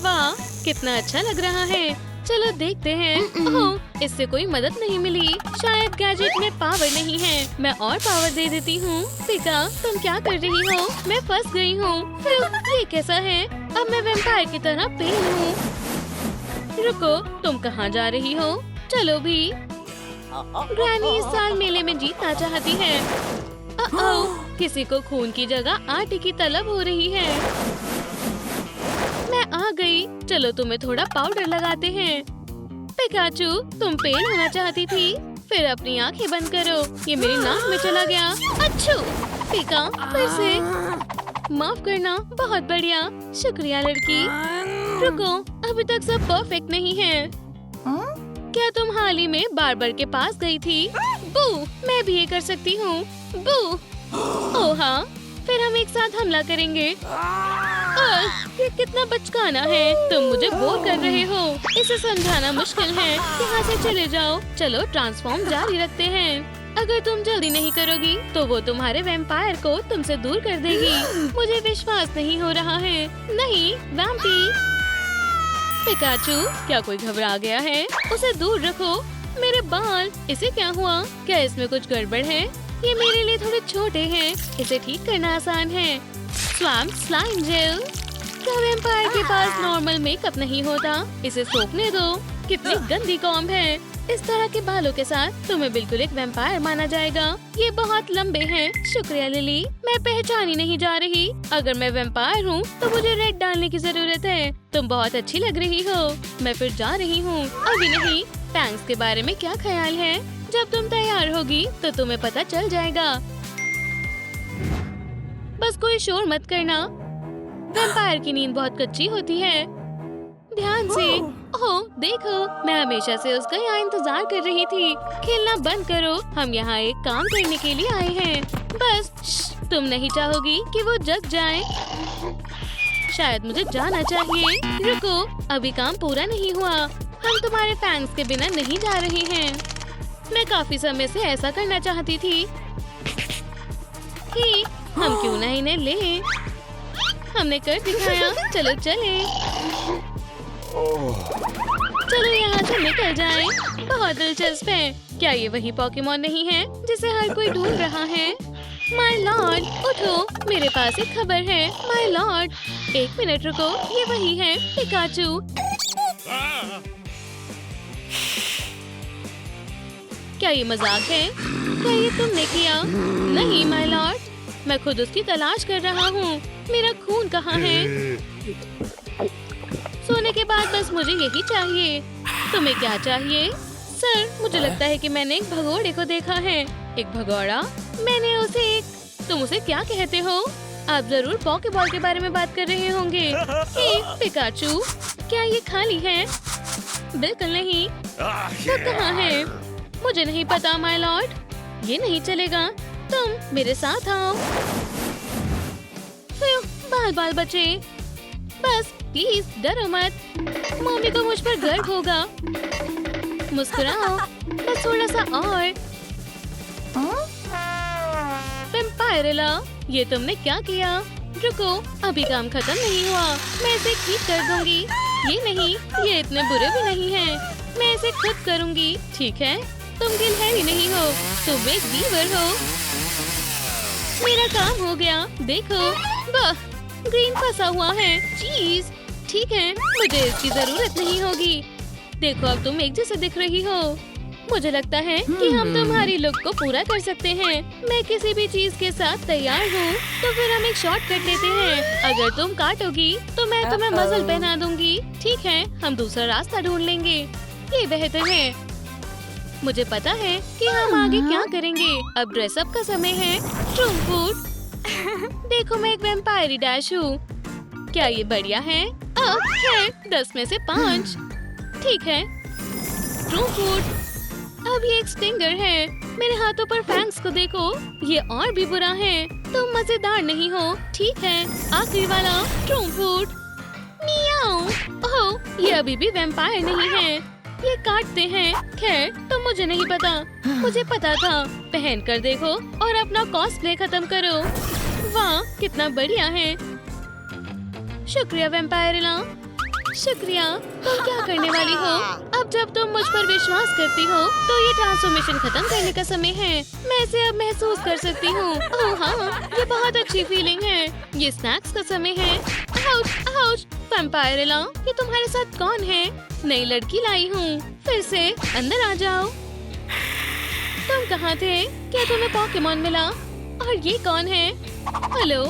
वाह, कितना अच्छा लग रहा है। चलो देखते हैं। ओह, इससे कोई मदद नहीं मिली। शायद गैजेट में पावर नहीं है। मैं और पावर दे देती हूँ। पिका, तुम क्या कर रही हो? मैं फंस गई हूँ। ये कैसा है? अब मैं वैम्पायर की तरह पेल हूँ। रुको, तुम कहाँ जा रही हो? चलो भी। ग्रैनी इस साल मेले में जीतना चाहती है। किसी को खून की जगह आटे की तलब हो रही है। मैं आ गई। चलो तुम्हें थोड़ा पाउडर लगाते हैं। पिकाचू, तुम पेल होना चाहती थी, फिर अपनी आंखें बंद करो। ये मेरी नाक में चला गया। अच्छू! पिका, फिर से। माफ करना, बहुत बढ़िया। शुक्रिया लड़की। रुको, अभी तक सब परफेक्ट नहीं है। क्या तुम हाल ही में बार्बर के पास गई थी? बू, मैं भी ये कर सकती हूँ। बू! ओह हाँ, फिर हम एक साथ हमला करेंगे। ये कितना बचकाना है। तुम मुझे बोर कर रहे हो। इसे समझाना मुश्किल है। यहाँ से चले जाओ। चलो ट्रांसफॉर्म जारी रखते हैं। अगर तुम जल्दी नहीं करोगी तो वो तुम्हारे वैम्पायर को तुमसे दूर कर देगी। मुझे विश्वास नहीं हो रहा है। नहीं, वैम्पी। पिकाचू, क्या कोई घबरा गया है? उसे दूर रखो। मेरे बाल, इसे क्या हुआ? क्या इसमें कुछ गड़बड़ है? ये मेरे लिए थोड़े छोटे हैं। इसे ठीक करना आसान है। Swamp slime jail. क्या वैम्पायर के पास नॉर्मल मेकअप नहीं होता? इसे सोखने दो। कितनी गंदी कॉम्ब है। इस तरह के बालों के साथ तुम्हें बिल्कुल एक वैम्पायर माना जाएगा। ये बहुत लंबे हैं। शुक्रिया लिली। मैं पहचानी नहीं जा रही। अगर मैं वैम्पायर हूँ तो मुझे रेड डालने की जरूरत है। तुम बहुत अच्छी लग रही हो। मैं फिर जा रही हूँ। अभी नहीं। फैंग्स के बारे में क्या ख्याल है? जब तुम तैयार होगी तो तुम्हें पता चल जाएगा। बस कोई शोर मत करना। वैम्पायर की नींद बहुत कच्ची होती है। ध्यान से। ओह, देखो, मैं हमेशा से उसका यहाँ इंतजार कर रही थी। खेलना बंद करो। हम यहाँ एक काम करने के लिए आए हैं। बस तुम नहीं चाहोगी कि वो जग जाए। शायद मुझे जाना चाहिए। रुको, अभी काम पूरा नहीं हुआ। हम तुम्हारे फैंस के बिना नहीं जा रहे हैं। मैं काफी समय से ऐसा करना चाहती थी। ही, हम क्यों ना इन्हें ले? हमने कर दिखाया। चलो चले। चलो यहाँ से निकल जाएं। बहुत दिलचस्प है। क्या ये वही पोकेमॉन नहीं है जिसे हर कोई ढूंढ रहा है? माय लॉर्ड, उठो, मेरे पास एक खबर है। माय लॉर्ड, एक मिनट रुको, ये वही है, पिकाचू। क्या ये मजाक है? क्या ये तुमने किया? नहीं माय लॉर्ड, मैं खुद उसकी तलाश कर रहा हूँ। मेरा खून कहाँ है? सोने के बाद बस मुझे यही चाहिए। तुम्हें क्या चाहिए? सर, मुझे लगता है कि मैंने एक भगोड़े को देखा है। एक भगोड़ा? मैंने उसे एक... तुम उसे क्या कहते हो? आप जरूर पॉकेबॉल के बारे में बात कर रहे होंगे। पिकाचू, क्या ये खाली है? बिल्कुल नहीं। वो कहाँ है? मुझे नहीं पता माय लॉर्ड। ये नहीं चलेगा। तुम मेरे साथ आओ। बाल बाल बचे। बस प्लीज डरो मत। मम्मी को मुझ पर गर्व होगा। मुस्कुराओ, बस थोड़ा सा और। वैम्पायरेला, ये तुमने क्या किया? रुको, अभी काम खत्म नहीं हुआ। मैं इसे ठीक कर दूंगी। ये नहीं, ये इतने बुरे भी नहीं हैं। मैं इसे खुद करूंगी। ठीक है? तुम गिलहरी नहीं हो, तुम एक बीवर हो। मेरा काम हो गया। देखो, वाह, ग्रीन फंसा हुआ है। चीज, ठीक है, मुझे इसकी जरूरत नहीं होगी। देखो, अब तुम एक जैसे दिख रही हो। मुझे लगता है कि हम तुम्हारी लुक को पूरा कर सकते हैं। मैं किसी भी चीज के साथ तैयार हूँ। तो फिर हम एक शॉर्टकट लेते हैं। अगर तुम काटोगी तो मैं तुम्हें मजल पहना दूंगी। ठीक है, हम दूसरा रास्ता ढूंढ लेंगे। ये बेहतर है। मुझे पता है कि हम आगे क्या करेंगे। अब ड्रेसअप का समय है। ट्रूम फूड। देखो मैं एक वैम्पायर डैश हूँ। क्या ये बढ़िया है? है 10 में से 5। ठीक है। True food. अब ये एक स्टिंगर है। मेरे हाथों पर फैंग्स को देखो, ये और भी बुरा है। तुम मजेदार नहीं हो। ठीक है, आखिरी वाला ट्रू फूड। मियाओ। ओह, ये अभी भी वैम्पायर नहीं है। ये काटते हैं। खैर, तो मुझे नहीं पता। मुझे पता था। पहन कर देखो और अपना कॉस्प्ले खत्म करो। वाह, कितना बढ़िया है। शुक्रिया वैम्पायरिला। शुक्रिया। तुम क्या करने वाली हो? अब जब तुम मुझ पर विश्वास करती हो तो ये ट्रांसफॉर्मेशन खत्म करने का समय है। मैं इसे अब महसूस कर सकती हूँ। ओह हाँ, ये बहुत अच्छी फीलिंग है। ये स्नैक्स का समय है। Ouch, ouch. वैम्पायरिला, ये तुम्हारे साथ कौन है? नई लड़की लाई हूँ। फिर से अंदर आ जाओ। तुम कहाँ थे? क्या तुम्हें पोकेमॉन मिला? और ये कौन है? हेलो।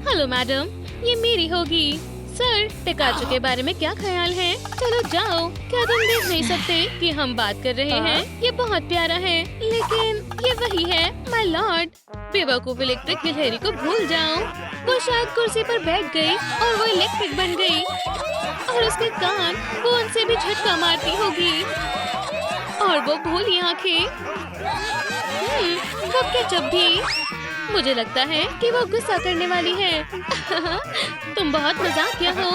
हेलो मैडम, ये मेरी होगी। सर, पिकाचू के बारे में क्या ख्याल है? चलो जाओ। क्या तुम देख नहीं सकते कि हम बात कर रहे हैं? ये बहुत प्यारा है, लेकिन ये वही है माय लॉर्ड। बेवकूफ इलेक्ट्रिक गिलहरी को भूल जाओ। वो शायद कुर्सी पर बैठ गई और वो इलेक्ट्रिक बन गई। और उसके कान, वो उनसे भी झटका मारती होगी। और वो भोली आंखें। वो केचप भी। मुझे लगता है कि वो गुस्सा करने वाली है। तुम बहुत मजाकिया हो।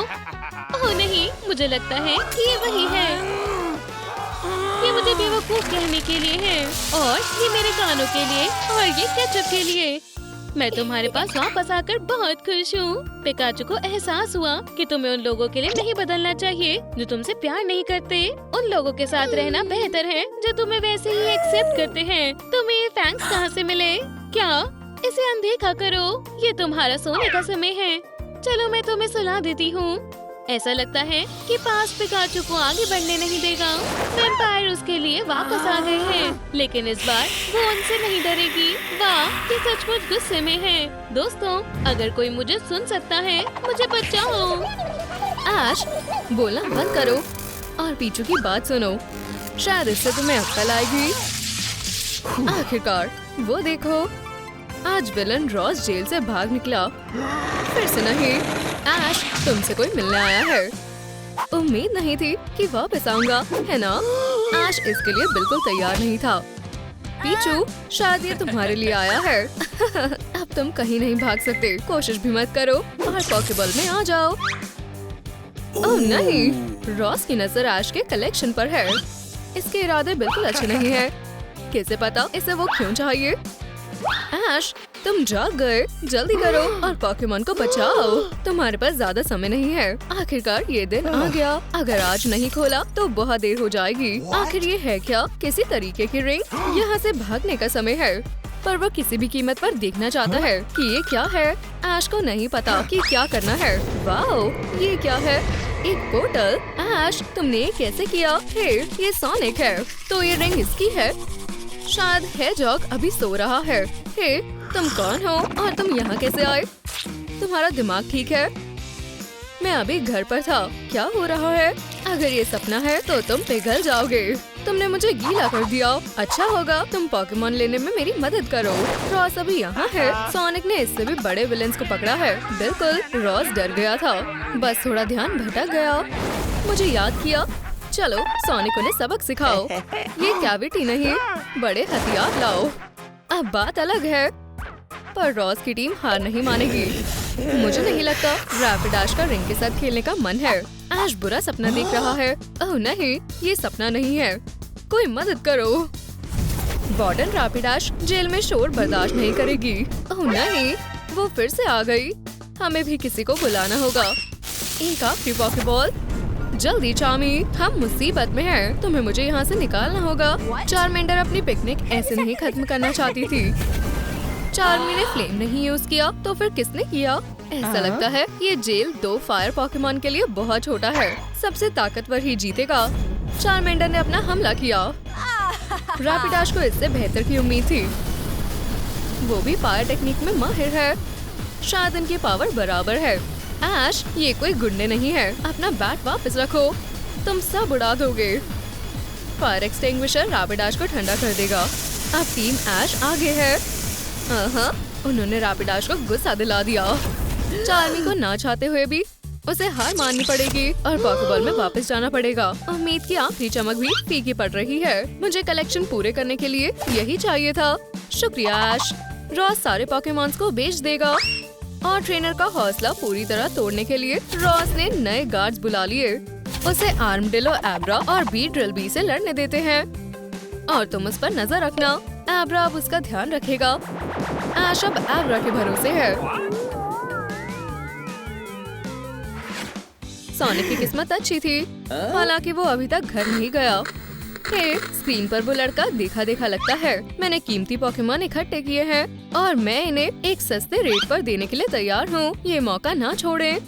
ओह नहीं, मुझे लगता है कि ये वही है। ये मुझे बेवकूफ कहने के लिए है और ये मेरे कानों के लिए और ये केचप के लिए। मैं तुम्हारे पास वापस आकर बहुत खुश हूँ। पिकाचू को एहसास हुआ कि तुम्हें उन लोगों के लिए नहीं बदलना चाहिए जो तुमसे प्यार नहीं करते। उन लोगों के साथ रहना बेहतर है जो तुम्हें वैसे ही एक्सेप्ट करते हैं। तुम्हें ये फैंक्स कहाँ से मिले? क्या इसे अनदेखा करो? ये तुम्हारा सोने का समय है। चलो मैं तुम्हें सुला देती हूँ। ऐसा लगता है कि पास पिकाचू को आगे बढ़ने नहीं देगा। वैम्पायर उसके लिए वापस आ गए हैं, लेकिन इस बार वो उनसे नहीं डरेगी। वाह, ये सचमुच गुस्से में है। दोस्तों, अगर कोई मुझे सुन सकता है, मुझे बचाओ। ऐश, बोलना बंद करो और पीछू की बात सुनो। शायद इससे तुम्हें अक्ल आएगी। आखिरकार, वो देखो, आज विलन रॉस जेल से भाग निकला। फिर से नहीं। ऐश, तुमसे कोई मिलने आया है। उम्मीद नहीं थी कि वापस आऊंगा, है ना? ऐश इसके लिए बिल्कुल तैयार नहीं था। पीछू, शायद ये तुम्हारे लिए आया है। अब तुम कहीं नहीं भाग सकते। कोशिश भी मत करो और पॉकेबॉल में आ जाओ। ओह नहीं, रॉस की नजर ऐश के कलेक्शन पर है। इसके इरादे बिल्कुल अच्छे नहीं है। कैसे पता इसे वो क्यों चाहिए? ऐश, तुम जाग गए। जल्दी करो और पोकेमॉन को बचाओ। तुम्हारे पास ज्यादा समय नहीं है। आखिरकार ये दिन आ गया। अगर आज नहीं खोला तो बहुत देर हो जाएगी। आखिर ये है क्या? किसी तरीके की रिंग? यहाँ से भागने का समय है। पर वो किसी भी कीमत पर देखना चाहता है कि ये क्या है। ऐश को नहीं पता कि क्या करना है। वाओ, ये क्या है? एक पोर्टल। ऐश, तुमने ये कैसे किया? हे, ये सोनिक है, तो ये रिंग इसकी है। शायद हेजहॉग अभी सो रहा है। हे, तुम कौन हो और तुम यहाँ कैसे आए? तुम्हारा दिमाग ठीक है? मैं अभी घर पर था। क्या हो रहा है? अगर ये सपना है तो तुम पिघल जाओगे। तुमने मुझे गीला कर दिया। अच्छा होगा तुम पोकेमॉन लेने में मेरी मदद करो। रॉस अभी यहाँ है। सोनिक ने इससे भी बड़े विलेंस को पकड़ा है। बिल्कुल, रॉस डर गया था। बस थोड़ा ध्यान भटक गया। मुझे याद किया। चलो सोनिक उन्हें सबक सिखाओ। ये कैविटी नहीं, बड़े हथियार लाओ। अब बात अलग है, पर रॉस की टीम हार नहीं मानेगी। मुझे नहीं लगता रैपिडाश का रिंग के साथ खेलने का मन है। ऐश बुरा सपना देख रहा है। ओह नहीं, ये सपना नहीं है। कोई मदद करो। वार्डन रैपिडाश जेल में शोर बर्दाश्त नहीं करेगी। ओह नहीं, वो फिर से आ गई। हमें भी किसी को बुलाना होगा। एक आखिरी पॉकेबॉल। जल्दी चामी, हम मुसीबत में हैं। तुम्हें मुझे यहाँ से निकालना होगा। चारमेंडर अपनी पिकनिक ऐसे नहीं खत्म करना चाहती थी। चार्मी ने फ्लेम नहीं यूज किया तो फिर किसने किया? ऐसा लगता है ये जेल 2 फायर पॉकेमॉन के लिए बहुत छोटा है। सबसे ताकतवर ही जीतेगा। चारमेंडर ने अपना हमला किया। रैपिडाश को इससे बेहतर की उम्मीद थी। वो भी फायर टेक्निक में माहिर है। शायद इनकी पावर बराबर है। ऐश, ये कोई गुंडे नहीं है। अपना बैट वापस रखो, तुम सब उड़ा दोगे। फायर एक्सटिंग्विशर रैपिडाश को ठंडा कर देगा। अब टीम ऐश आगे है। उन्होंने रैपिडाश को गुस्सा दिला दिया। चार्मी को ना चाहते हुए भी उसे हार माननी पड़ेगी और पॉकेबॉल में वापस जाना पड़ेगा। उम्मीद की आखिरी चमक भी फीकी पड़ रही है। मुझे कलेक्शन पूरे करने के लिए यही चाहिए था। शुक्रिया ऐश। रॉस सारे पॉकेमॉन्स को बेच देगा और ट्रेनर का हौसला पूरी तरह तोड़ने के लिए रॉस ने नए गार्ड्स बुला लिए। उसे आर्मडिलो, एब्रा और बीड्रिल से लड़ने देते हैं और तुम उस पर नजर रखना। एब्रा अब उसका ध्यान रखेगा। ऐश अब एब्रा के भरोसे है। सोनिक की किस्मत अच्छी थी, हालांकि वो अभी तक घर नहीं गया। हे, स्क्रीन पर वो लड़का देखा देखा लगता है। मैंने कीमती पोकेमॉन इकट्ठे किए हैं और मैं इन्हें एक सस्ते रेट पर देने के लिए तैयार हूँ। ये मौका ना छोड़ें।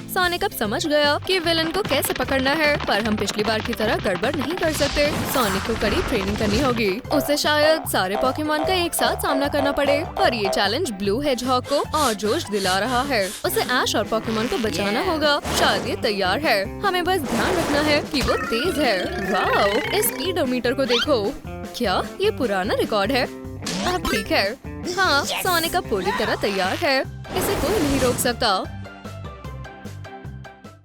सोनिक अब समझ गया कि विलन को कैसे पकड़ना है, पर हम पिछली बार की तरह गड़बड़ नहीं कर सकते। सोनिक को कड़ी ट्रेनिंग करनी होगी। उसे शायद सारे पोकेमॉन का एक साथ सामना करना पड़े, पर ये चैलेंज ब्लू हेजहॉग को और जोश दिला रहा है। उसे ऐश और पोकेमॉन को बचाना होगा। शायद ये तैयार है। हमें बस ध्यान रखना है कि वो तेज है। वाओ, इस स्पीडोमीटर को देखो। क्या ये पुराना रिकॉर्ड है? अब ठीक है। हाँ, सोनिक अब पूरी तरह तैयार है। इसे कोई नहीं रोक सकता।